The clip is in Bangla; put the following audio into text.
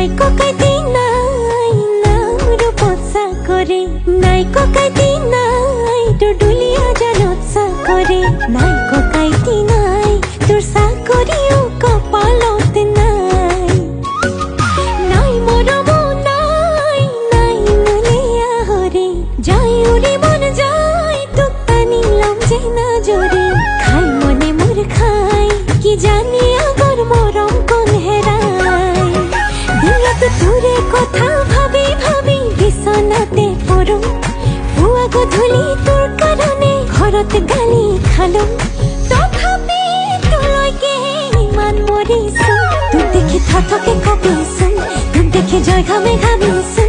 নাই ককাইতি নাই নাম রূপসা করে নাই ককাইতি নাই তোর ডুলিয়া জানসা করে নাই ককাইতি নাই তোর সা করিও কপালত নাই নাই মরম নাই নাই মুলিয়া হরে যাই উড়ি মন যাই তোক টানিলাম যে না জোরে খাই মনে মোর খাই কি জানি আগর মরম কোন হেরাই দিনত তোরে কথা ভাবি ভাবি বিছনাতে পড়ো পুয়া গধূলি তোর কারণে ঘৰত গালি খালো তথাপি তোলৈকে ইমান মৰিছো তোক দেখি থথকে কঁপিছো তোক দেখি জয় ঘামে ঘামিছো